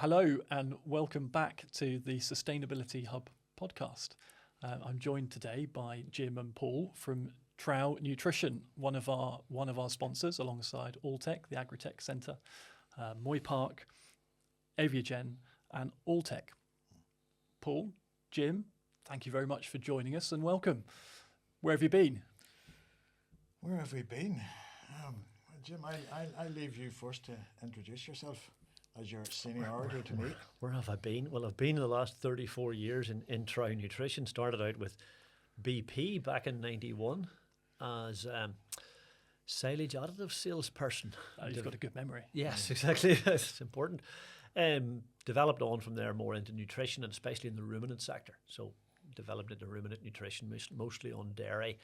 Hello and welcome back to the Sustainability Hub podcast. I'm joined today by Jim and Paul from Trouw Nutrition, one of our sponsors, alongside Alltech, the Agritech Centre, Moy Park, Aviagen, and Alltech. Paul, Jim, thank you very much for joining us and welcome. Where have you been? Where have we been? Jim, I'll leave you first to introduce yourself as your seniority to me. Where have I been? Well, I've been in the last 34 years in Trouw Nutrition. Started out with BP back in 91 as silage additive salesperson. Oh, you've got a good memory. Yes, exactly. It's important. Developed on from there more into nutrition and especially in the ruminant sector. So developed into ruminant nutrition, mostly on dairy.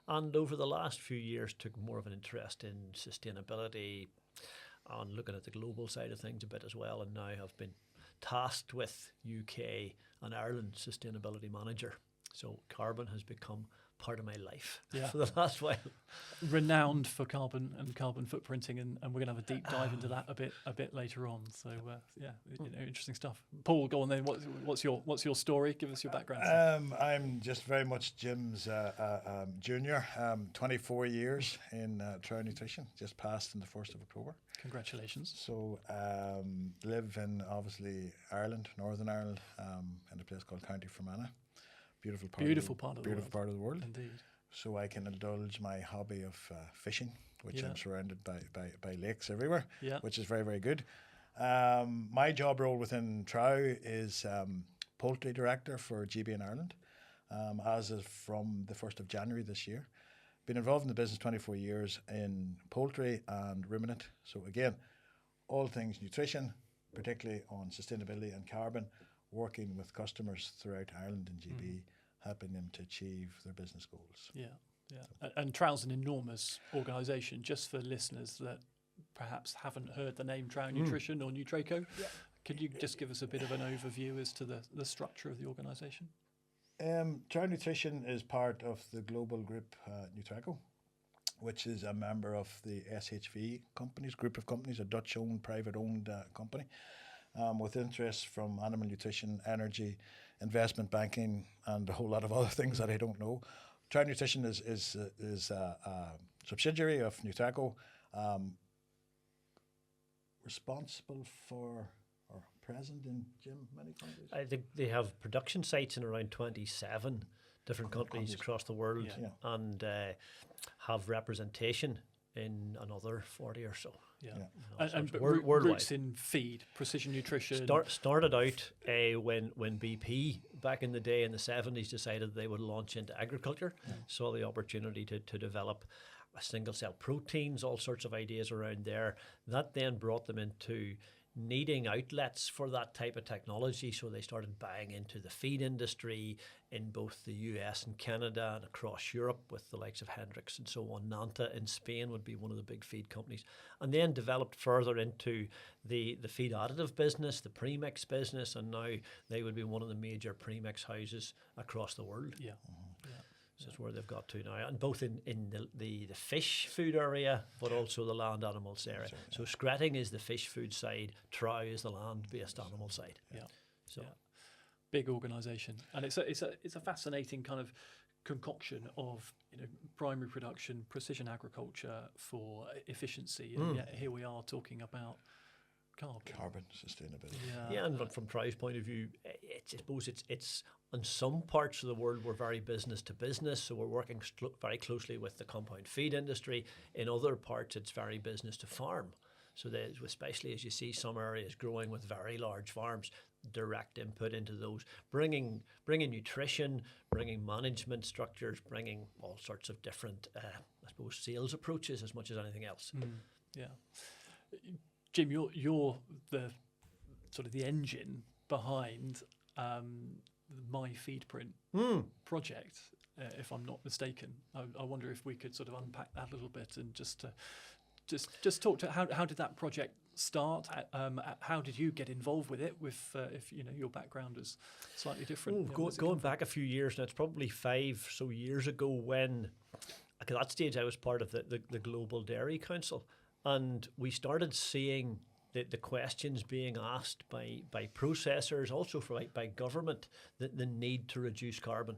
And over the last few years took more of an interest in sustainability and looking at the global side of things a bit as well. And now I've been tasked with UK and Ireland sustainability manager. So carbon has become part of my life for the last while. Renowned for carbon and carbon footprinting, and we're going to have a deep dive into that a bit later on. So interesting stuff. Paul, go on then. What's your story? Give us your background. I'm just very much Jim's junior. 24 years in Trouw Nutrition, just passed on the 1st of October. Congratulations. So live in obviously Ireland, Northern Ireland, in a place called County Fermanagh. Beautiful part of the world. Indeed. So I can indulge my hobby of fishing, which I'm surrounded by lakes everywhere, which is very, very good. My job role within Trouw is Poultry Director for GB in Ireland, as of from the 1st of January this year. Been involved in the business 24 years in poultry and ruminant. So again, all things nutrition, particularly on sustainability and carbon, working with customers throughout Ireland and GB, helping them to achieve their business goals. And Traw's an enormous organisation. Just for listeners that perhaps haven't heard the name Trouw Nutrition or Nutreco, could you just give us a bit of an overview as to the structure of the organisation? Trouw Nutrition is part of the global group Nutreco, which is a member of the SHV companies, group of companies, a Dutch-owned, private-owned company. With interests from animal nutrition, energy, investment banking, and a whole lot of other things that I don't know. Trouw Nutrition is a subsidiary of Nutreco, responsible for or present in many countries. I think they have production sites in around 27 different countries across the world and have representation in another 40 or so. And worldwide. Roots in feed, precision nutrition. Started out when BP back in the day in the 70s decided they would launch into agriculture, saw the opportunity to develop single cell proteins, all sorts of ideas around there. That then brought them into needing outlets for that type of technology, so they started buying into the feed industry in both the US and Canada and across Europe with the likes of Hendrix and so on. Nanta in Spain would be one of the big feed companies, and then developed further into the feed additive business, the premix business, and now they would be one of the major premix houses across the world. So that's where they've got to now, and both in the fish food area, but also the land animals area. So Skretting is the fish food side, Trouw is the land-based animal side. Big organisation, and it's a fascinating kind of concoction of primary production, precision agriculture for efficiency, and yet here we are talking about carbon sustainability. And from Traw's point of view, I suppose it's in some parts of the world we're very business to business, so we're working very closely with the compound feed industry. In other parts, it's very business to farm. So especially as you see some areas growing with very large farms, direct input into those, bringing nutrition, bringing management structures, bringing all sorts of different, sales approaches as much as anything else. Jim, you're the sort of the engine behind the MyFeedPrint project, if I'm not mistaken. I wonder if we could sort of unpack that a little bit and just talk to how did that project start? How did you get involved with it? If your background is slightly different. Going back a few years now, it's probably 5 so years ago when, at that stage, I was part of the Global Dairy Council, and we started seeing the questions being asked by processors, also by government, the need to reduce carbon.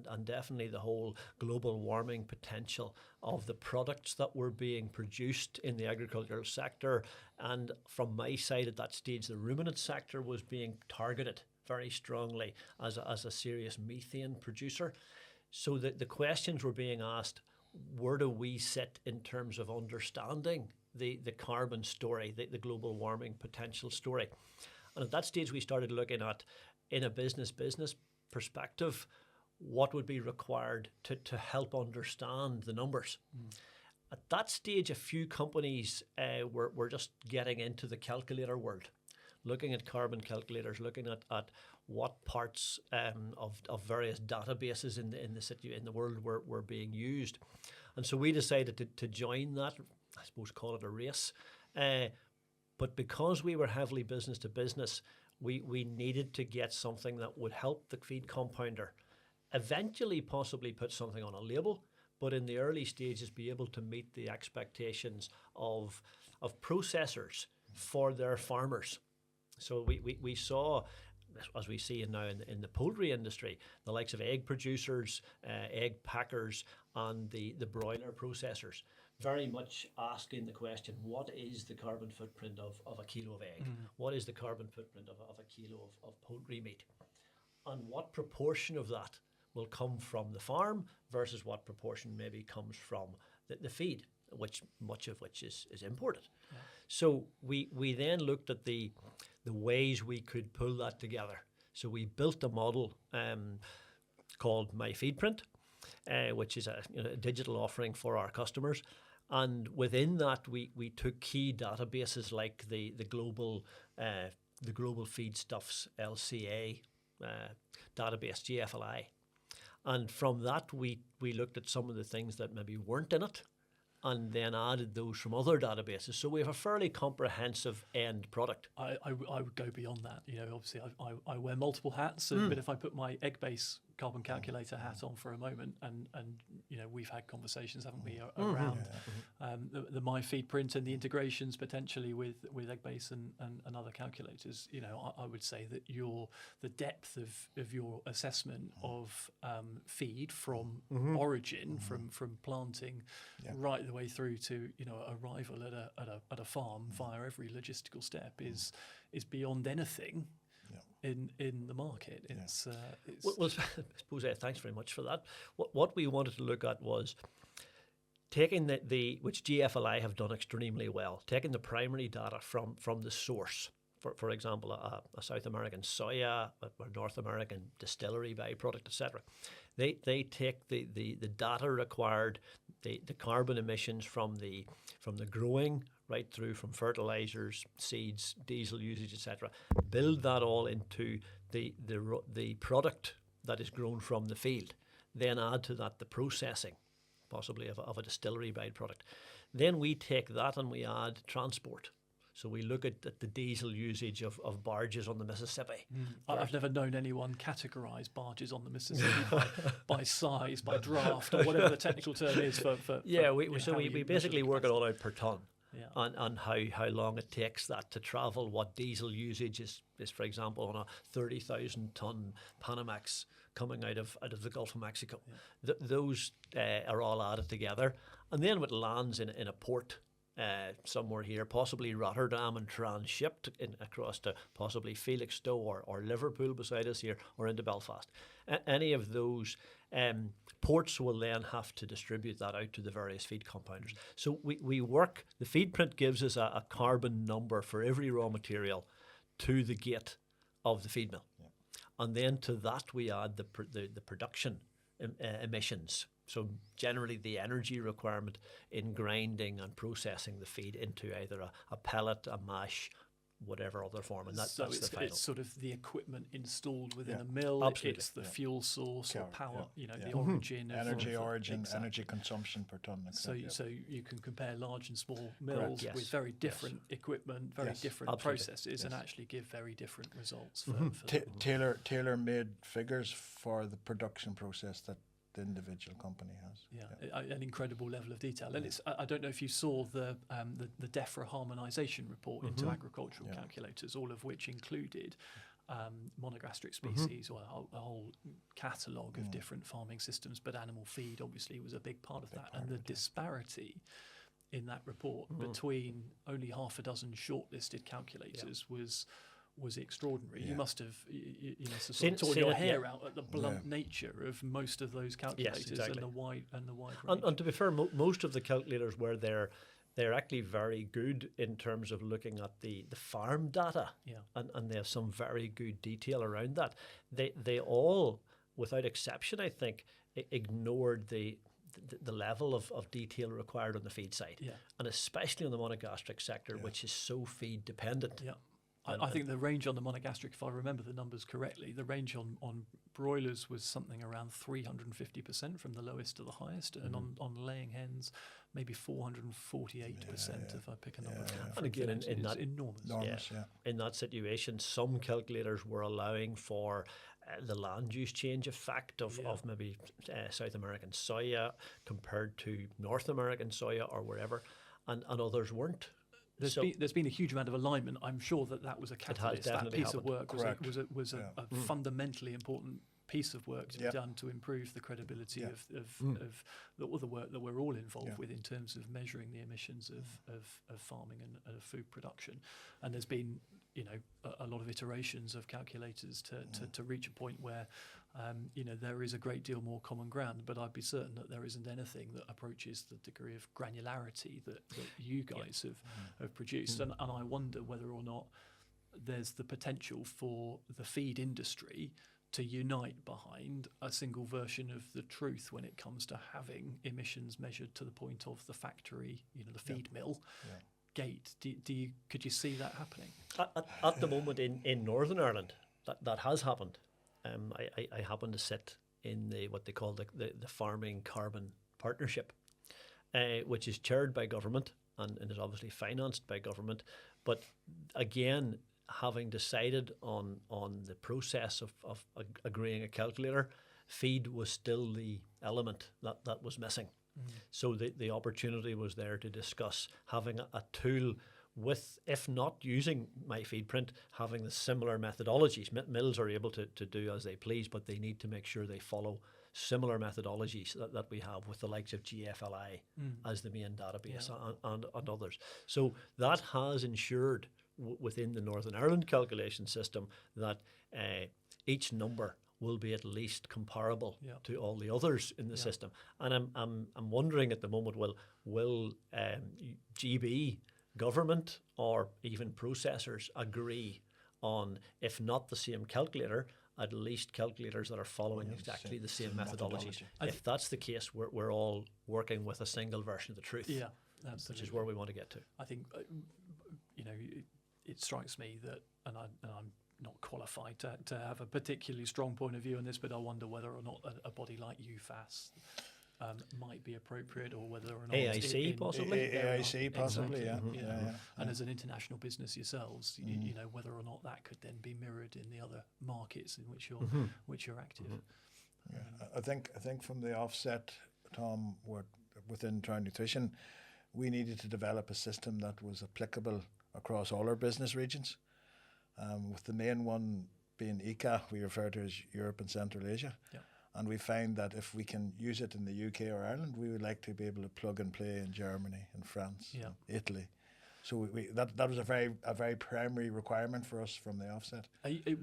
And definitely the whole global warming potential of the products that were being produced in the agricultural sector. And from my side at that stage, the ruminant sector was being targeted very strongly as a serious methane producer. So the questions were being asked, where do we sit in terms of understanding the carbon story, the global warming potential story? And at that stage, we started looking at, in a business perspective, what would be required to help understand the numbers. At that stage, a few companies were just getting into the calculator world, looking at carbon calculators, looking at what parts of various databases in the world were being used. And so we decided to join that, I suppose call it a race. But because we were heavily business to business, we needed to get something that would help the feed compounder eventually possibly put something on a label, but in the early stages be able to meet the expectations of processors for their farmers. So we saw, as we see now in the poultry industry, the likes of egg producers, egg packers, and the broiler processors very much asking the question, what is the carbon footprint of a kilo of egg? What is the carbon footprint of a kilo of poultry meat? And what proportion of that will come from the farm versus what proportion maybe comes from the feed, much of which is imported. Yeah. So we then looked at the ways we could pull that together. So we built a model called MyFeedPrint, which is a digital offering for our customers. And within that, we took key databases like the global feedstuffs LCA database, GFLI. And from that, we looked at some of the things that maybe weren't in it and then added those from other databases. So we have a fairly comprehensive end product. I would go beyond that. Obviously I wear multiple hats, but if I put my egg base carbon calculator hat on for a moment, and we've had conversations, haven't we, around the MyFeedPrint and the integrations potentially with egg base and other calculators. I would say that the depth of your assessment of feed from origin, from planting right the way through to arrival at a farm via every logistical step is beyond anything in the market. It's well, I suppose thanks very much for that. What we wanted to look at was taking which GFLI have done extremely well, taking the primary data from the source. For example, a South American soya, or North American distillery byproduct, etc. They take the data required, the carbon emissions from the growing right through from fertilizers, seeds, diesel usage, etc. Build that all into the product that is grown from the field. Then add to that the processing, possibly of a distillery byproduct. Then we take that and we add transport. So we look at the diesel usage of barges on the Mississippi. I've never known anyone categorise barges on the Mississippi by size, by draft, or whatever the technical term is for we basically work it all out per tonne. And how long it takes that to travel, what diesel usage is for example, on a 30,000 tonne Panamax coming out of the Gulf of Mexico. Those are all added together. And then it lands in a port somewhere here, possibly Rotterdam, and transshipped across to possibly Felixstowe or Liverpool beside us here, or into Belfast. Any of those ports will then have to distribute that out to the various feed compounders. So we work, the FeedPrint gives us a carbon number for every raw material to the gate of the feed mill. And then to that we add the production emissions. So generally the energy requirement in grinding and processing the feed into either a pellet, a mash, whatever other form. And that's the final. It's sort of the equipment installed within a mill. Absolutely. It's the fuel source or power, the origin. Energy consumption per tonne. So you can compare large and small mills with very different equipment, very different processes, and actually give very different results. Tailor-made figures for the production process that the individual company has. An incredible level of detail. And it's I don't know if you saw the DEFRA harmonisation report into agricultural calculators, all of which included monogastric species, or a whole catalogue of different farming systems, but animal feed obviously was a big part of that. And the disparity in that report between only half a dozen shortlisted calculators was extraordinary. You must have sort of torn your hair out at the blunt nature of most of those calculators and the wide range. And to be fair, most of the calculators were there. They're actually very good in terms of looking at the farm data, and they have some very good detail around that. They all, without exception, I think, ignored the level of detail required on the feed side, and especially on the monogastric sector, which is so feed dependent. I think the range on the monogastric, if I remember the numbers correctly, the range on broilers was something around 350% from the lowest to the highest, and on laying hens, maybe 448% if I pick a number. And again, in that enormous. In that situation, some calculators were allowing for the land use change effect of maybe South American soya compared to North American soya or wherever, and others weren't. There's been a huge amount of alignment. I'm sure that was a catalyst. That piece of work was a fundamentally important piece of work to be done to improve the credibility of the work that we're all involved with in terms of measuring the emissions of farming and of food production. And there's been a lot of iterations of calculators to reach a point where there is a great deal more common ground, but I'd be certain that there isn't anything that approaches the degree of granularity that you guys have produced. And I wonder whether or not there's the potential for the feed industry to unite behind a single version of the truth when it comes to having emissions measured to the point of the factory, the feed mill gate. Could you see that happening? At the moment in Northern Ireland, that has happened. I happen to sit in what they call the Farming Carbon Partnership, which is chaired by government and is obviously financed by government. But again, having decided on the process of agreeing a calculator, feed was still the element that was missing. So the opportunity was there to discuss having a tool with, if not using MyFeedPrint, having the similar methodologies. Mills are able to do as they please, but they need to make sure they follow similar methodologies that we have with the likes of GFLI as the main database and others. So that has ensured within the Northern Ireland calculation system that each number will be at least comparable to all the others in the system. And I'm wondering at the moment, will GB, government, or even processors agree on, if not the same calculator, at least calculators that are following exactly the same methodologies. If that's the case, we're all working with a single version of the truth. Yeah, absolutely. Which is where we want to get to. I think, it strikes me that, and I'm not qualified to have a particularly strong point of view on this, but I wonder whether or not a body like UFAS might be appropriate, or whether or not AIC possibly. AIC possibly, exactly. And as an international business yourselves, you know whether or not that could then be mirrored in the other markets in which you're active. Yeah, I think from the offset, Tom, within Trouw Nutrition, we needed to develop a system that was applicable across all our business regions. With the main one being ECA, we refer to as Europe and Central Asia. Yeah. And we find that if we can use it in the UK or Ireland, we would like to be able to plug and play in Germany and France, and Italy. So that was a very primary requirement for us from the offset.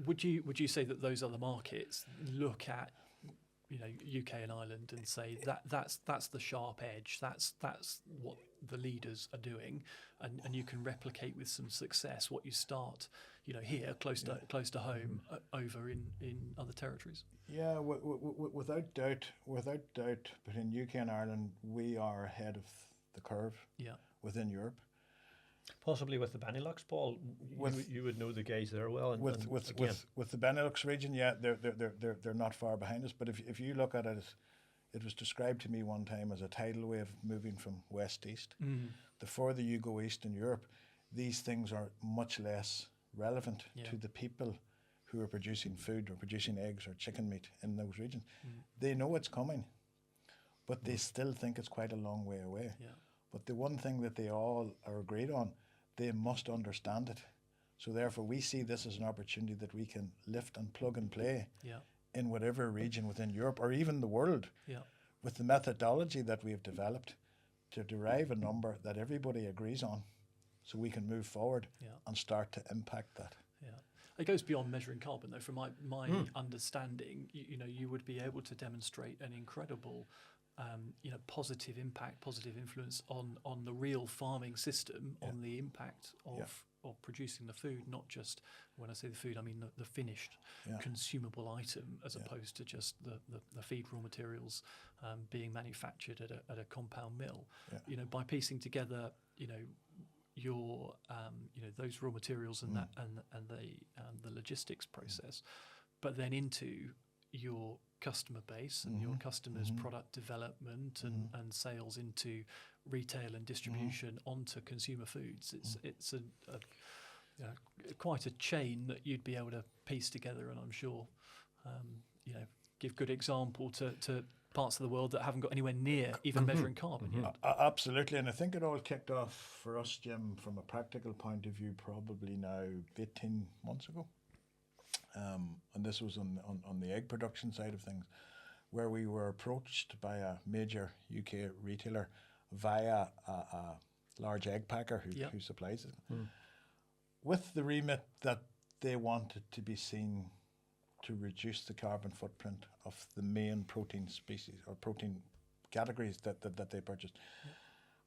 Would you say that those other markets look at UK and Ireland and say that's the sharp edge, that's what the leaders are doing, and you can replicate with some success what you start here close to home over in other territories? Yeah, without doubt, between UK and Ireland, we are ahead of the curve within Europe. Possibly with the Benelux, Paul. You would know the guys there well. With the Benelux region, they're not far behind us. But if you look at it, it was described to me one time as a tidal wave moving from west to east. Mm. The further you go east in Europe, these things are much less relevant to the people who are producing food or producing eggs or chicken meat in those regions. Mm. They know it's coming. but they still think it's quite a long way away. Yeah. But the one thing that they all are agreed on, they must understand it. So therefore, we see this as an opportunity that we can lift and plug and play in whatever region within Europe or even the world with the methodology that we have developed to derive a number that everybody agrees on, so we can move forward and start to impact that. Yeah. It goes beyond measuring carbon, though. From my understanding, you would be able to demonstrate an incredible, positive impact, positive influence on the real farming system, on the impact of producing the food. Not just, when I say the food, I mean the finished consumable item, as opposed to just the feed raw materials being manufactured at a compound mill. Yeah. By piecing together, your those raw materials and that and the logistics process, but then into your customer base and your customers' product development and sales into retail and distribution onto consumer foods. It's quite a chain that you'd be able to piece together, and I'm sure give good example to parts of the world that haven't got anywhere near even measuring carbon yet. Absolutely, and I think it all kicked off for us, Jim, from a practical point of view, probably now 18 months ago. And this was on the egg production side of things, where we were approached by a major UK retailer via a large egg packer who supplies it, with the remit that they wanted to be seen to reduce the carbon footprint of the main protein species or protein categories that they purchased.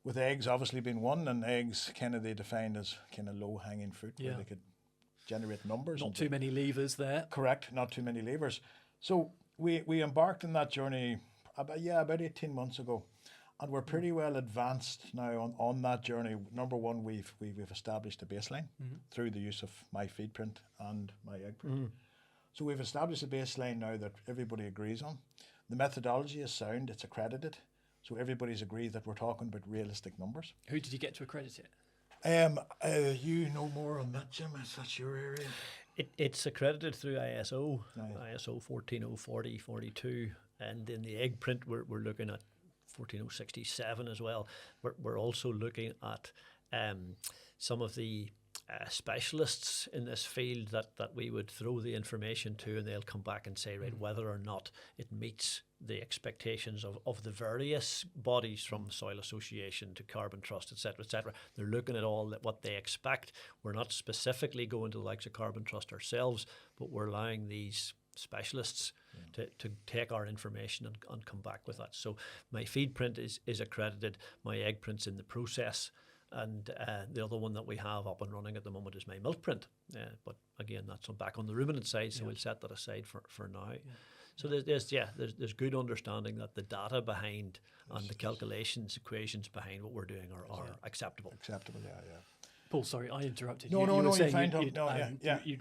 With eggs obviously being one, and eggs they defined as kind of low-hanging fruit, where they could generate numbers. Not too many levers there. Correct, not too many levers. So we embarked on that journey about 18 months ago, and we're pretty well advanced now on that journey. Number one, we've established a baseline through the use of MyFeedPrint and MyEggPrint. So we've established a baseline now that everybody agrees on. The methodology is sound, it's accredited, so everybody's agreed that we're talking about realistic numbers. Who did you get to accredit it? You know more on that, Jim. That's your area. It's accredited through ISO, ISO 14040, 42, and in the egg print we're looking at 14067 as well. We're also looking at some of the specialists in this field that we would throw the information to, and they'll come back and say, right, whether or not it meets the expectations of the various bodies, from Soil Association to Carbon Trust, etc., etc. They're looking at all what they expect. We're not specifically going to the likes of Carbon Trust ourselves, but we're allowing these specialists to take our information and come back with that. So my feed print is accredited, my egg print's in the process, and the other one that we have up and running at the moment is my milk print. But again, that's back on the ruminant side, so we'll set that aside for now. So there's good understanding that the data behind and the calculations, equations behind what we're doing are acceptable. Acceptable, yeah. Paul, sorry, I interrupted. No, you were saying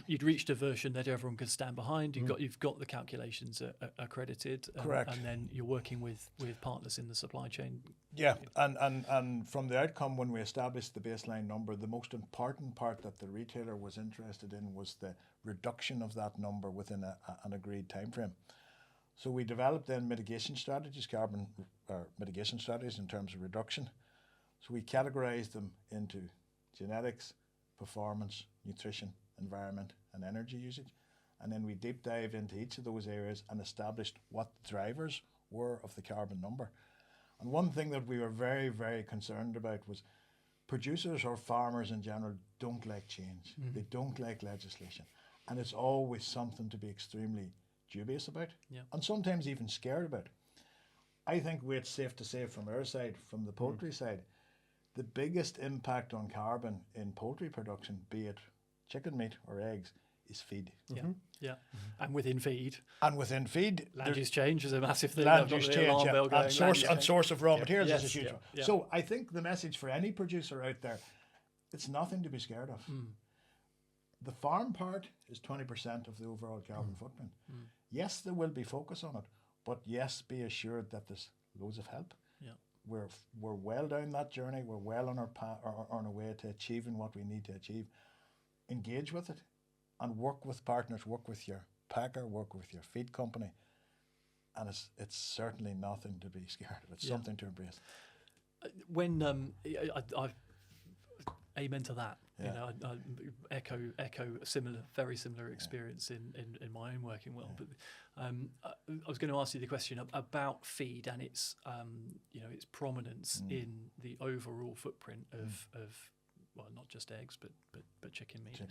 you'd reached a version that everyone could stand behind. You've got the calculations accredited. Correct. And then you're working with partners in the supply chain. Yeah, and from the outcome, when we established the baseline number, the most important part that the retailer was interested in was the reduction of that number within an agreed time frame. So we developed then mitigation strategies, carbon mitigation strategies in terms of reduction. So we categorized them into genetics, performance, nutrition, environment, and energy usage. And then we deep dive into each of those areas and established what the drivers were of the carbon number. And one thing that we were very, very concerned about was producers or farmers in general don't like change. They don't like legislation. And it's always something to be extremely dubious about, and sometimes even scared about. I think it's safe to say from our side, from the poultry side, the biggest impact on carbon in poultry production, be it chicken meat or eggs, is feed. And within feed. Land use change is a massive thing. Land use change, and source of raw materials is a huge one. So I think the message for any producer out there, it's nothing to be scared of. The farm part is 20% of the overall carbon footprint. Yes, there will be focus on it, but yes, be assured that there's loads of help. We're well down that journey. We're well on our way to achieving what we need to achieve. Engage with it and work with partners, work with your packer, work with your feed company, and it's certainly nothing to be scared of. It's something to embrace. When I amen to that. You know, I echo a very similar experience in my own working world. But I was going to ask you the question about feed and its its prominence in the overall footprint of well, not just eggs but chicken meat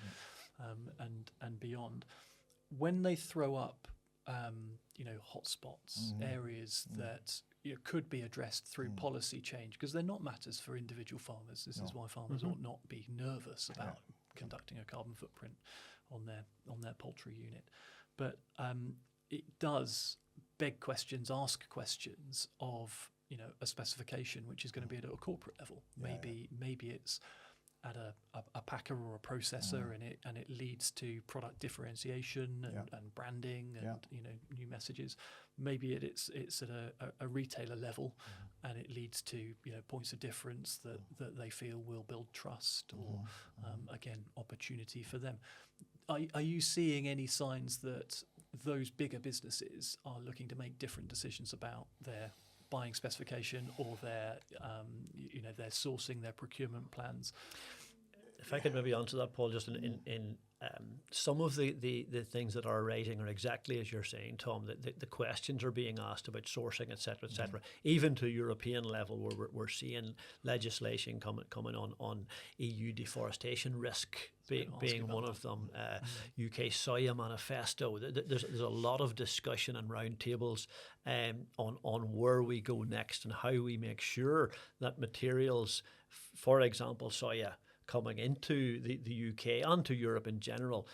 and beyond. When they throw up hotspots, areas that could be addressed through policy change, because they're not matters for individual farmers. This is why farmers ought not be nervous about conducting a carbon footprint on their poultry unit. But it does beg questions, ask questions of a specification which is going to be at a corporate level. Maybe it's at a packer or a processor, and it leads to product differentiation and branding and new messages. Maybe it's at a retailer level, and it leads to points of difference that they feel will build trust or again opportunity for them. Are you seeing any signs that those bigger businesses are looking to make different decisions about their buying specification or their sourcing, their procurement plans? If I could maybe answer that, Paul, just in some of the things that are raising are exactly as you're saying, Tom, that the questions are being asked about sourcing, et cetera, even to European level, where we're seeing legislation coming on EU deforestation risk being one of them, UK soya manifesto. There's a lot of discussion and roundtables on where we go next and how we make sure that materials, for example, soya, coming into the UK and to Europe in general,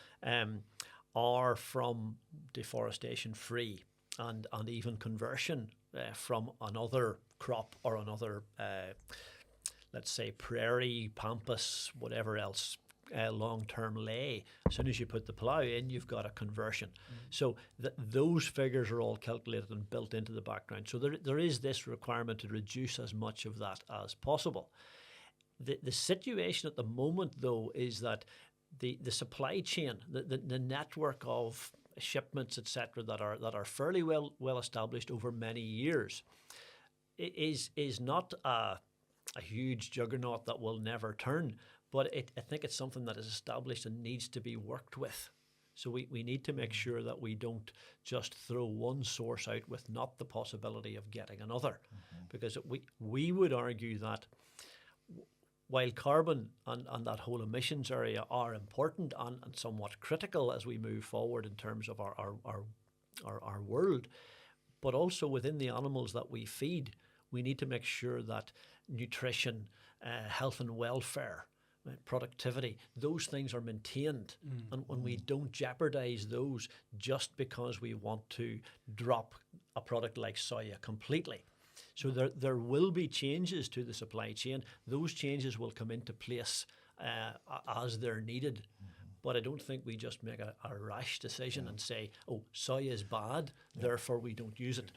are from deforestation free and even conversion from another crop or another, let's say, prairie, pampas, whatever else, long-term lay. As soon as you put the plough in, you've got a conversion. So those figures are all calculated and built into the background. So there is this requirement to reduce as much of that as possible. The situation at the moment, though, is that the supply chain, the network of shipments, etc., that are fairly well established over many years, is not a huge juggernaut that will never turn. But I think it's something that is established and needs to be worked with. So we need to make sure that we don't just throw one source out with not the possibility of getting another, because we would argue that while carbon and that whole emissions area are important and somewhat critical as we move forward in terms of our world, but also within the animals that we feed, we need to make sure that nutrition, health and welfare, productivity, those things are maintained, and when we don't jeopardize those just because we want to drop a product like soya completely. So there will be changes to the supply chain. Those changes will come into place as they're needed. But I don't think we just make a rash decision and say, oh, soya is bad, therefore we don't use it.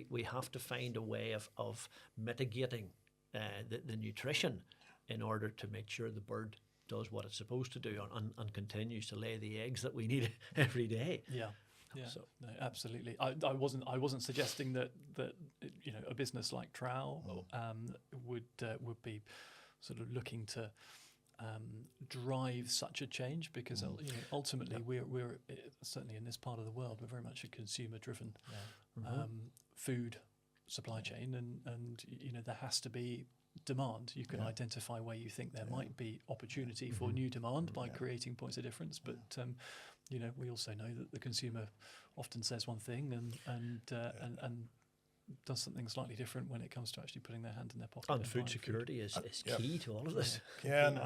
We have to find a way of mitigating the nutrition in order to make sure the bird does what it's supposed to do and continues to lay the eggs that we need every day. Yeah, so. No, absolutely. I wasn't suggesting that a business like Trouw would be sort of looking to drive such a change, because ultimately we're certainly in this part of the world, we're very much a consumer-driven food supply chain, and there has to be demand. You can identify where you think there might be opportunity for new demand by creating points of difference, but we also know that the consumer often says one thing and does something slightly different when it comes to actually putting their hand in their pocket. And food security is key to all of this. Yeah, and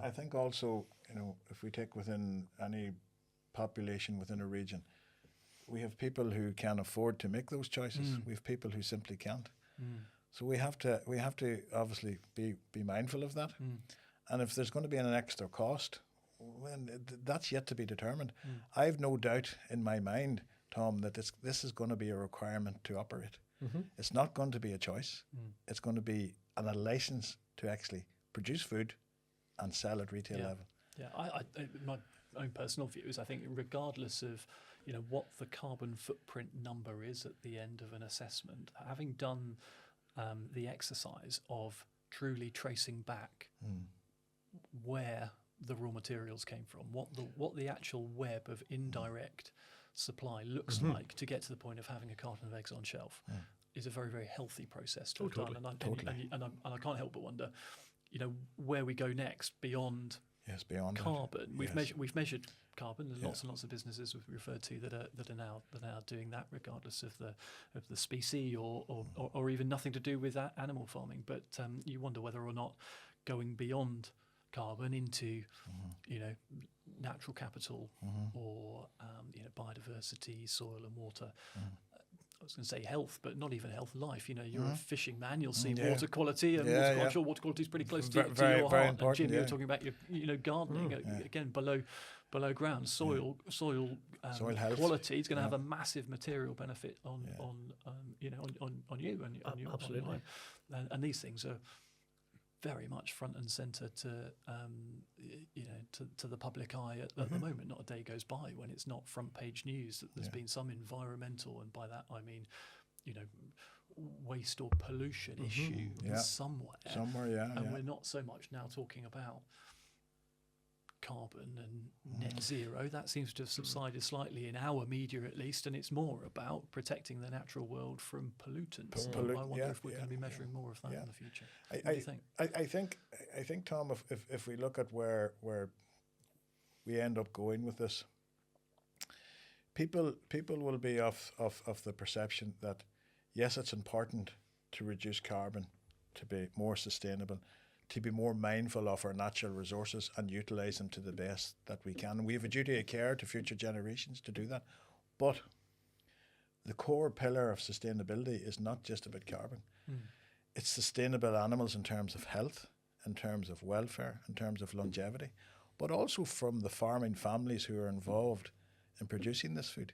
I think also, if we take within any population within a region, we have people who can afford to make those choices. We have people who simply can't. So we have to obviously be mindful of that. And if there's going to be an extra cost, well, that's yet to be determined. I've no doubt in my mind, Tom, that this is going to be a requirement to operate. It's not going to be a choice. It's going to be a license to actually produce food and sell at retail level. Yeah, own personal views, I think regardless of what the carbon footprint number is at the end of an assessment, having done the exercise of truly tracing back where the raw materials came from, what the actual web of indirect supply looks like to get to the point of having a carton of eggs on shelf is a very, very healthy process to have done. And I can't help but wonder, where we go next beyond carbon. We've measured carbon. There's lots and lots of businesses we've referred to that are now doing that, regardless of the species or even nothing to do with that animal farming. But you wonder whether or not going beyond carbon into natural capital or biodiversity, soil and water. I was going to say health, but not even health, life. You're a fishing man, you'll see water quality, and I'm sure water quality is pretty close to your heart. And Jim, you're talking about your gardening, again, below ground, soil health quality is going to have a massive material benefit on you and your absolutely bottom line. And these things are very much front and centre to the public eye at the moment. Not a day goes by when it's not front page news that there's been some environmental, and by that I mean, waste or pollution issue somewhere. And we're not so much now talking about carbon and net zero. That seems to have subsided slightly in our media, at least, and it's more about protecting the natural world from pollutants. I wonder if we're going to be measuring more of that in the future. What do you think? I think, Tom, if we look at where we end up going with this, people will be of the perception that yes, it's important to reduce carbon, to be more sustainable, to be more mindful of our natural resources and utilise them to the best that we can. We have a duty of care to future generations to do that. But the core pillar of sustainability is not just about carbon. It's sustainable animals in terms of health, in terms of welfare, in terms of longevity, but also from the farming families who are involved in producing this food.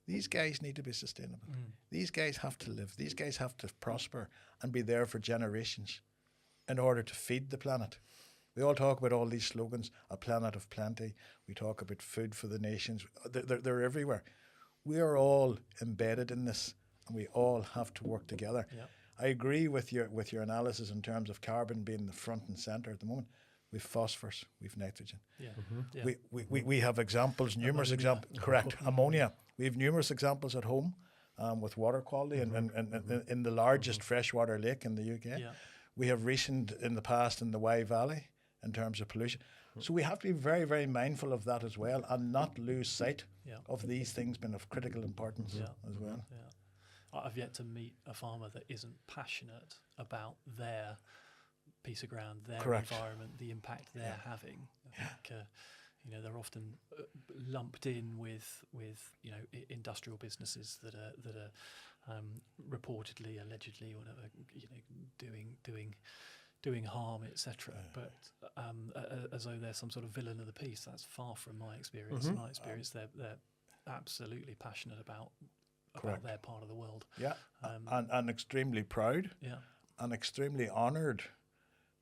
These guys need to be sustainable. These guys have to live. These guys have to prosper and be there for generations in order to feed the planet. We all talk about all these slogans, a planet of plenty. We talk about food for the nations. They're everywhere. We are all embedded in this, and we all have to work together. Yep. I agree with your analysis in terms of carbon being the front and centre at the moment. We've phosphorus, we've nitrogen. We have examples, numerous examples. Correct. Ammonia. We have numerous examples at home with water quality and in the largest freshwater lake in the UK. We have recent in the past in the Wye Valley in terms of pollution. So we have to be very, very mindful of that as well, and not lose sight of these things being of critical importance as well. I've yet to meet a farmer that isn't passionate about their piece of ground, their environment, the impact they're having. I think they're often lumped in with industrial businesses that are reportedly, allegedly, whatever, doing harm, etc. But as though they're some sort of villain of the piece. That's far from my experience. In my experience, they're absolutely passionate about their part of the world. And extremely proud. And extremely honoured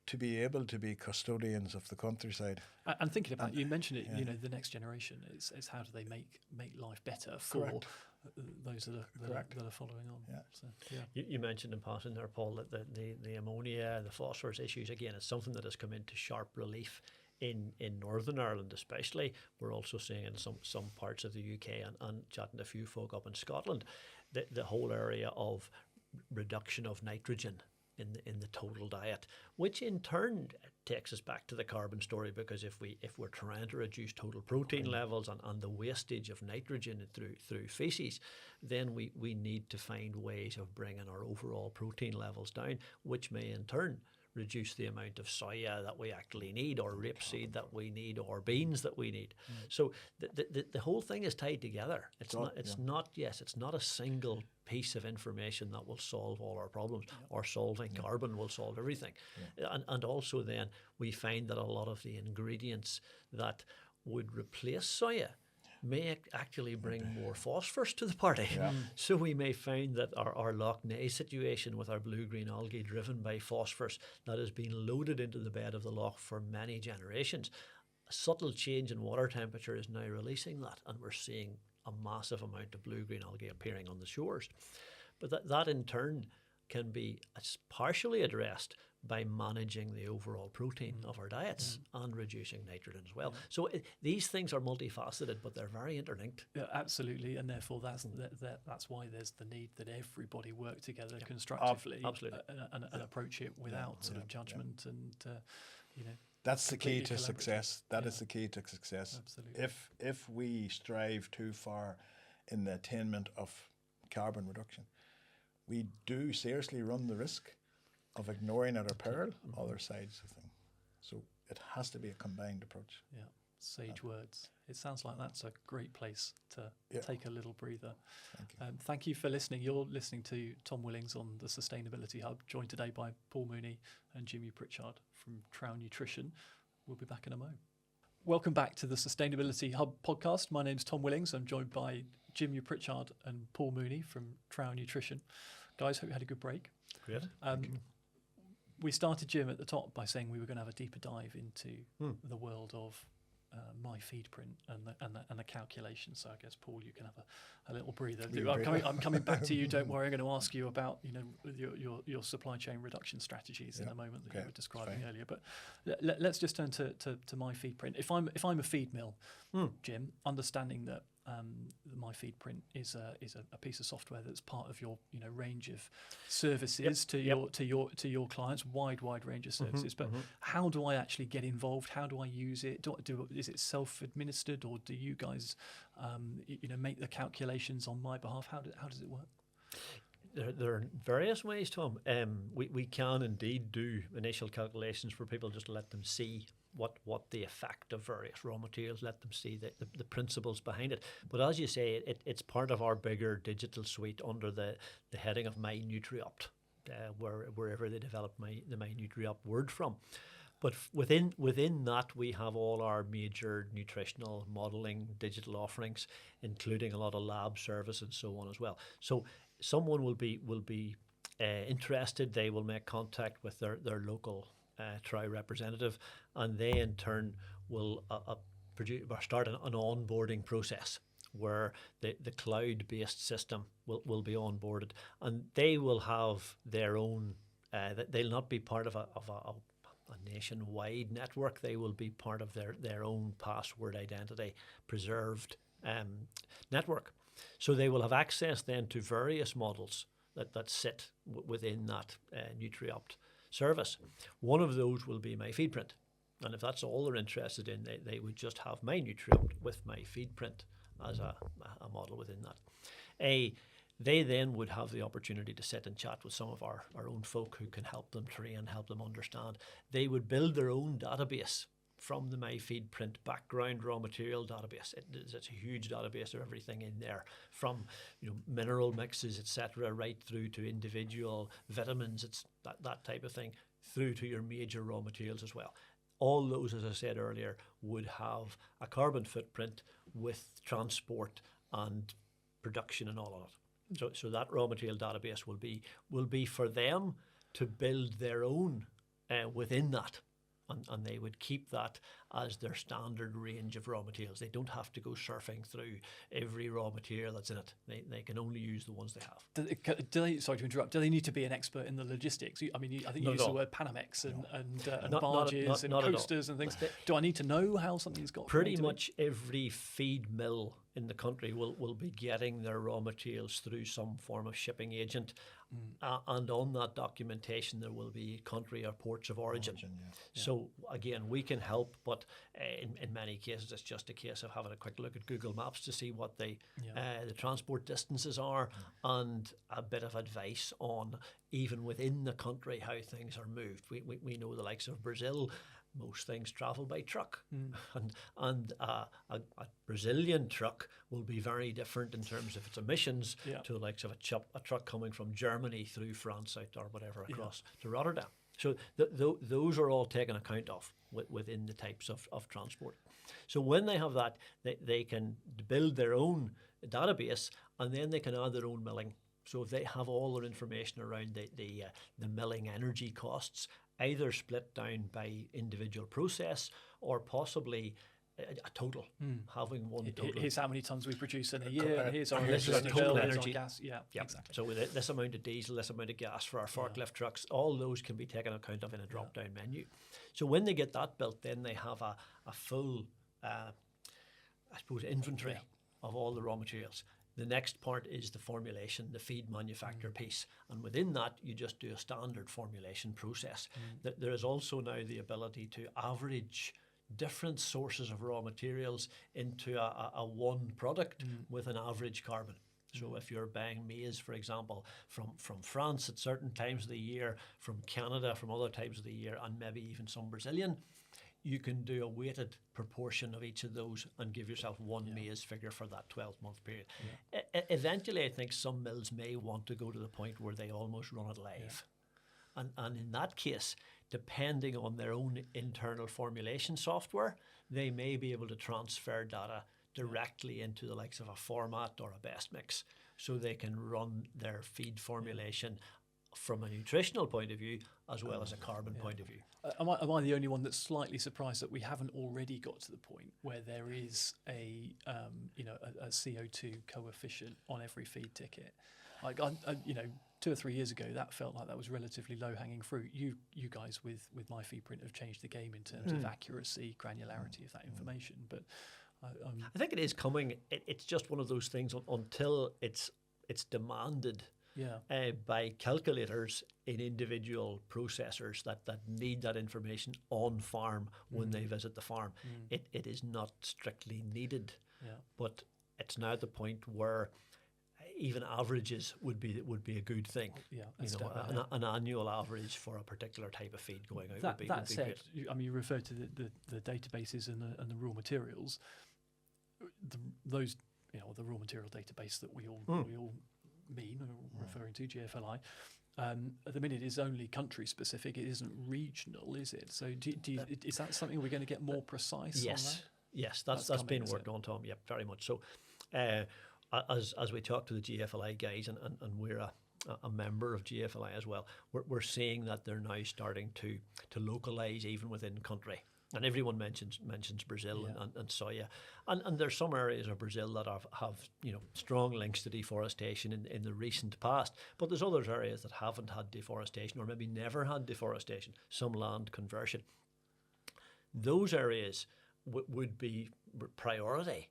to be able to be custodians of the countryside. And thinking about, you mentioned it, the next generation, it's how do they make life better for those that are following on. So, You mentioned in passing there, Paul, that the ammonia, the phosphorus issues, again, is something that has come into sharp relief in Northern Ireland especially. We're also seeing in some parts of the UK and chatting to a few folk up in Scotland, the whole area of reduction of nitrogen in the total diet, which in turn takes us back to the carbon story, because if we're trying to reduce total protein levels and the wastage of nitrogen through feces, then we need to find ways of bringing our overall protein levels down, which may in turn reduce the amount of soya that we actually need, or rapeseed that we need, or beans that we need. So the whole thing is tied together. It's not a single piece of information that will solve all our problems, or solving carbon will solve everything. And also then we find that a lot of the ingredients that would replace soya may actually bring more phosphorus to the party. So we may find that our Loch Ness situation with our blue-green algae driven by phosphorus that has been loaded into the bed of the loch for many generations subtle change in water temperature is now releasing that, and we're seeing a massive amount of blue-green algae appearing on the shores. But that in turn can be partially addressed by managing the overall protein of our diets and reducing nitrogen as well. So these things are multifaceted, but they're very interlinked. Yeah, absolutely, and therefore that's why there's the need that everybody work together constructively, and approach it without sort of judgment and That's the key to success. That is the key to success. Absolutely. If we strive too far in the attainment of carbon reduction, we do seriously run the risk of ignoring at our peril other sides of things. So it has to be a combined approach. Yeah, sage words. It sounds like that's a great place to take a little breather. Thank you. Thank you for listening. You're listening to Tom Willings on the Sustainability Hub, joined today by Paul Mooney and Jim Uprichard from Trouw Nutrition. We'll be back in a moment. Welcome back to the Sustainability Hub podcast. My name's Tom Willings. I'm joined by Jim Uprichard and Paul Mooney from Trouw Nutrition. Guys, hope you had a good break. Great. We started, Jim, at the top by saying we were going to have a deeper dive into the world of MyFeedPrint and the calculation. So I guess, Paul, you can have a little breather. I'm coming back to you. Don't worry. I'm going to ask you about your supply chain reduction strategies in a moment that you were describing earlier. But let's just turn to MyFeedPrint. If I'm a feed mill, Jim, understanding that MyFeedPrint is a piece of software that's part of your range of services to your clients, wide range of services. But how do I actually get involved? How do I use it? Is it self-administered, or do you guys make the calculations on my behalf? How does it work? There are various ways, Tom. We can indeed do initial calculations for people, just to let them see what the effect of various raw materials, let them see the principles behind it. But as you say, it's part of our bigger digital suite under the heading of MyNutriopt, wherever they developed the MyNutriopt word from. But within that, we have all our major nutritional modelling digital offerings, including a lot of lab service and so on as well. So someone will be interested. They will make contact with their local Trouw representative, and they in turn will start an onboarding process where the cloud-based system will be onboarded, and they will have their own. They'll not be part of a nationwide network. They will be part of their own password identity preserved network. So they will have access then to various models that sit within that Nutriopt service. One of those will be MyFeedPrint. And if that's all they're interested in, they would just have MyNutriopt with MyFeedPrint as a model within that. They then would have the opportunity to sit and chat with some of our own folk who can help them train, help them understand. They would build their own database from the MyFeedPrint background raw material database. It's a huge database of everything in there, from mineral mixes, etc., right through to individual vitamins, it's that type of thing, through to your major raw materials as well. All those, as I said earlier, would have a carbon footprint with transport and production and all of it. So that raw material database will be for them to build their own within that. And they would keep that as their standard range of raw materials. They don't have to go surfing through every raw material that's in it. They can only use the ones they have. Sorry to interrupt. Do they need to be an expert in the logistics? I mean, I think you used the word Panamex and barges and coasters and things. Do I need to know how something's got? Pretty much every feed mill in the country will be getting their raw materials through some form of shipping agent. And on that documentation, there will be country or ports of origin. So again, we can help, but in many cases, it's just a case of having a quick look at Google Maps to see what the transport distances are, and a bit of advice on, even within the country, how things are moved. We know the likes of Brazil. Most things travel by truck, and a Brazilian truck will be very different in terms of its emissions to the likes of a truck coming from Germany through France out or whatever across to Rotterdam. So those are all taken account of within the types of transport. So when they have that, they can build their own database, and then they can add their own milling. So if they have all their information around the milling energy costs, either split down by individual process or possibly a total, having one total. Here's how many tons we produce in a year, and here's our total energy. Gas. Yeah, exactly. So this amount of diesel, this amount of gas for our forklift trucks, all those can be taken account of in a drop-down menu. So when they get that built, then they have a full, I suppose, inventory of all the raw materials. The next part is the formulation, the feed manufacture piece. And within that, you just do a standard formulation process. There is also now the ability to average different sources of raw materials into a one product with an average carbon. So if you're buying maize, for example, from France at certain times of the year, from Canada from other times of the year, and maybe even some Brazilian, you can do a weighted proportion of each of those and give yourself one maize figure for that 12-month period. Eventually, I think some mills may want to go to the point where they almost run it live. And in that case, depending on their own internal formulation software, they may be able to transfer data directly into the likes of a format or a best mix, so they can run their feed formulation from a nutritional point of view as well as a carbon point of view. Am I the only one that's slightly surprised that we haven't already got to the point where there is a CO2 coefficient on every feed ticket? Like, I 2 or 3 years ago, that felt like that was relatively low-hanging fruit. You guys with MyFeedPrint have changed the game in terms of accuracy, granularity of that information. But I think it is coming. It's just one of those things until it's demanded by calculators in individual processors that need that information on farm when they visit the farm. It is not strictly needed, but it's now at the point where even averages would be a good thing. An annual average for a particular type of feed going out would be said, good. You refer to the databases and the raw materials. Those the raw material database that we all mean, referring to GFLI, at the minute is only country specific. It isn't regional, is it? So is that something we're going to get more precise on that? Yes, that's been worked on, Tom. Yep, very much so. As we talk to the GFLI guys, and we're a member of GFLI as well, we're seeing that they're now starting to localise even within country. And everyone mentions Brazil and soya, and there's some areas of Brazil that have strong links to deforestation in the recent past, but there's other areas that haven't had deforestation or maybe never had deforestation, some land conversion. Those areas would be priority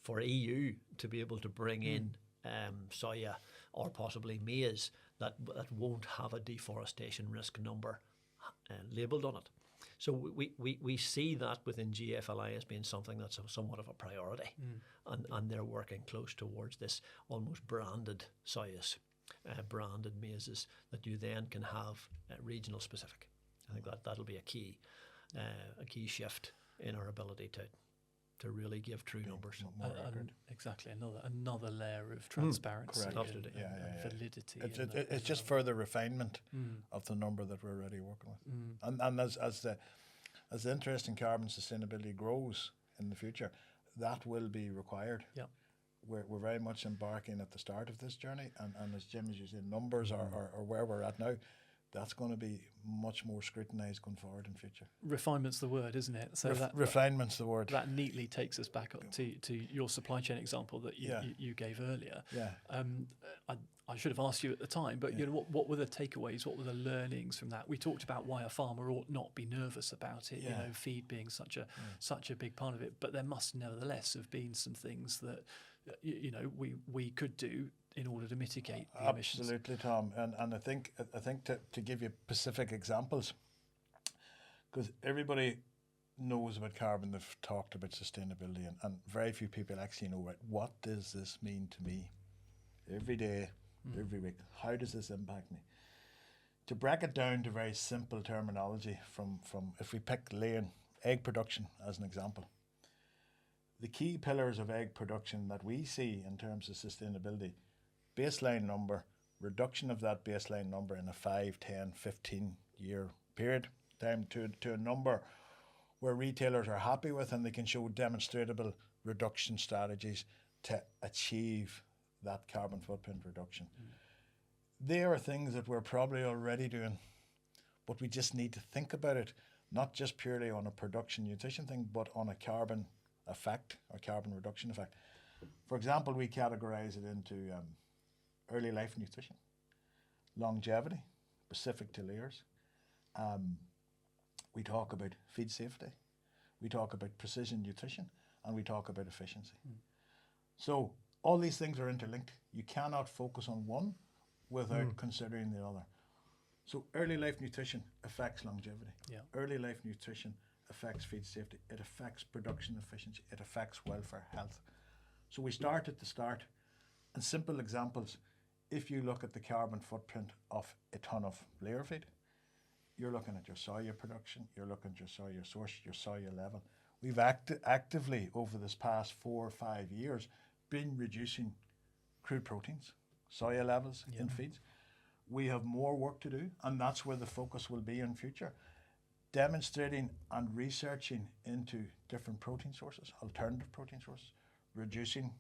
for EU to be able to bring in soya or possibly maize that won't have a deforestation risk number labelled on it. So we see that within GFLI as being something that's somewhat of a priority, and they're working close towards this almost branded soyas, branded mazes that you then can have regional specific. I think that'll be a key shift in our ability to really give true numbers. Exactly, another layer of transparency and validity. It's just further refinement of the number that we're already working with. And as the interest in carbon sustainability grows in the future, that will be required. Yeah. We're very much embarking at the start of this journey, and as Jim, as you say, numbers are where we're at now. That's going to be much more scrutinised going forward in future. Refinement's the word, isn't it? So refinement's the word. That neatly takes us back up to your supply chain example that you gave earlier. Yeah. I should have asked you at the time, but what were the takeaways? What were the learnings from that? We talked about why a farmer ought not be nervous about it. Feed being such a big part of it, but there must nevertheless have been some things that we could do in order to mitigate the emissions. Absolutely, Tom. And I think to give you specific examples, because everybody knows about carbon, they've talked about sustainability, and very few people actually know what does this mean to me every day, every week. How does this impact me? To break it down to very simple terminology, from if we pick laying egg production as an example, the key pillars of egg production that we see in terms of sustainability: baseline number, reduction of that baseline number in a 5, 10, 15 year period time to a number where retailers are happy with, and they can show demonstrable reduction strategies to achieve that carbon footprint reduction. They are things that we're probably already doing, but we just need to think about it, not just purely on a production nutrition thing, but on a carbon effect or carbon reduction effect. For example, we categorize it into early life nutrition, longevity, specific to layers. We talk about feed safety, we talk about precision nutrition, and we talk about efficiency. So all these things are interlinked. You cannot focus on one without considering the other. So early life nutrition affects longevity. Yeah. Early life nutrition affects feed safety. It affects production efficiency. It affects welfare, health. So we start at the start. And simple examples, if you look at the carbon footprint of a ton of layer feed, you're looking at your soya production, you're looking at your soya source, your soya level. We've actively, over this past 4 or 5 years, been reducing crude proteins, soya levels in feeds. We have more work to do, and that's where the focus will be in future. Demonstrating and researching into different protein sources, alternative protein sources, reducing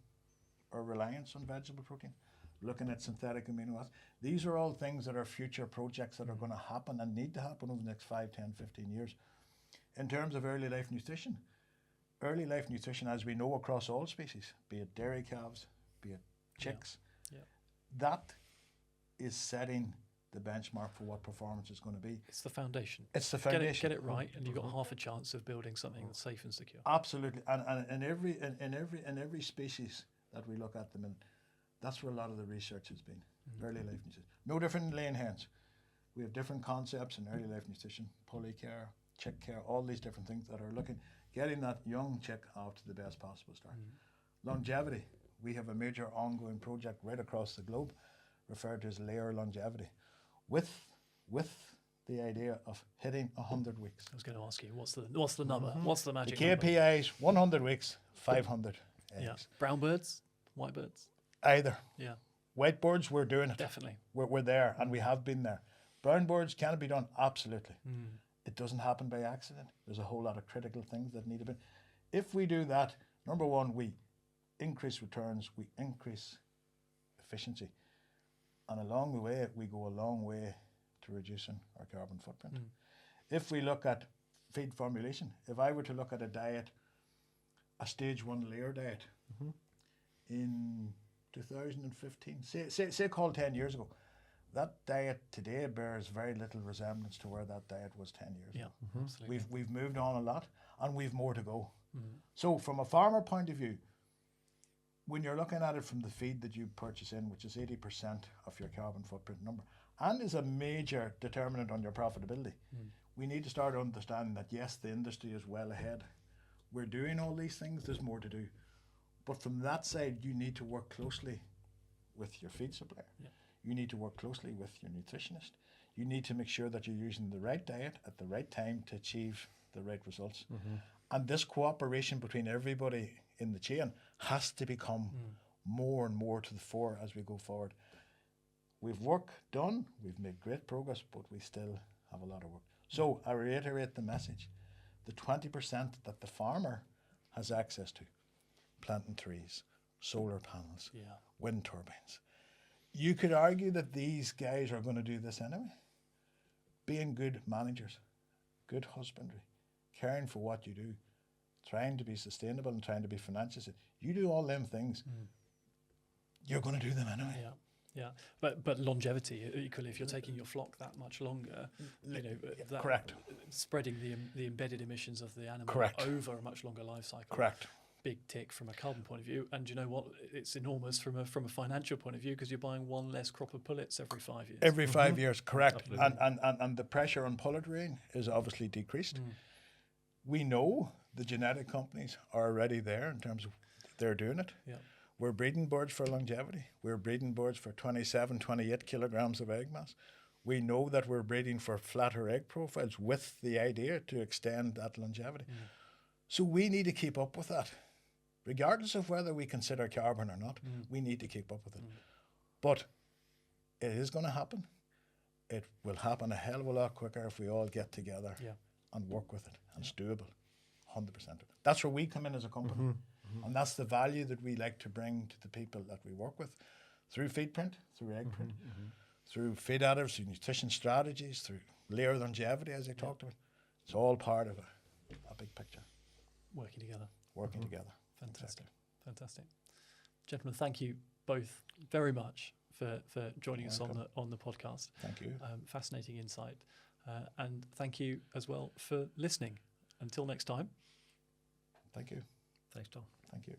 our reliance on vegetable protein, looking at synthetic amino acids. These are all things that are future projects that are going to happen and need to happen over the next 5, 10, 15 years. In terms of early life nutrition, as we know across all species, be it dairy calves, be it chicks, that is setting the benchmark for what performance is going to be. It's the foundation. It's the foundation. Get it right, and you've got half a chance of building something that's safe and secure. Absolutely, and in every species that we look at them in, that's where a lot of the research has been. Early life nutrition. No different than laying hens. We have different concepts in early life nutrition, pulley care, chick care, all these different things that are getting that young chick off to the best possible start. Longevity. We have a major ongoing project right across the globe referred to as layer longevity, with the idea of hitting 100 weeks. I was going to ask you, what's the number? What's the magic number? The KPIs, 100 weeks, 500 eggs. Yeah. Brown birds, white birds? Either. Yeah. Whiteboards, we're doing it. Definitely. We're there, and we have been there. Brown boards, can it be done? Absolutely. It doesn't happen by accident. There's a whole lot of critical things that need to be. If we do that, number one, we increase returns, we increase efficiency. And along the way, we go a long way to reducing our carbon footprint. If we look at feed formulation, if I were to look at a diet, a stage 1 layer diet, in 2015, say call 10 years ago, that diet today bears very little resemblance to where that diet was 10 years ago. Absolutely. We've moved on a lot, and we've more to go. So from a farmer point of view, when you're looking at it from the feed that you purchase in, which is 80% of your carbon footprint number, and is a major determinant on your profitability, we need to start understanding that yes, the industry is well ahead. We're doing all these things, there's more to do. But from that side, you need to work closely with your feed supplier. You need to work closely with your nutritionist. You need to make sure that you're using the right diet at the right time to achieve the right results. And this cooperation between everybody in the chain has to become more and more to the fore as we go forward. We've work done, we've made great progress, but we still have a lot of work. So I reiterate the message. The 20% that the farmer has access to, planting trees, solar panels, wind turbines. You could argue that these guys are going to do this anyway. Being good managers, good husbandry, caring for what you do, trying to be sustainable and trying to be financial. You do all them things, you're going to do them anyway. Yeah. But longevity, equally, if you're taking your flock that much longer, that correct. Spreading the embedded emissions of the animal over a much longer life cycle. Correct. Big tick from a carbon point of view, and you know what? It's enormous from a financial point of view, because you're buying one less crop of pullets every 5 years. Every 5 years, correct. And the pressure on pullet rearing is obviously decreased. We know the genetic companies are already there in terms of they're doing it. We're breeding birds for longevity. We're breeding birds for 27, 28 kilograms of egg mass. We know that we're breeding for flatter egg profiles with the idea to extend that longevity. So we need to keep up with that. Regardless of whether we consider carbon or not, we need to keep up with it. But it is going to happen. It will happen a hell of a lot quicker if we all get together and work with it. And it's doable, 100%. That's where we come in as a company. And that's the value that we like to bring to the people that we work with through FeedPrint, through AgPrint, through feed additives, through nutrition strategies, through layer longevity, as I talked about. It's all part of a big picture. Working together. Fantastic. Fantastic. Gentlemen, thank you both very much for joining us on the podcast. Thank you. Fascinating insight. And thank you as well for listening. Until next time. Thank you. Thanks, Tom. Thank you.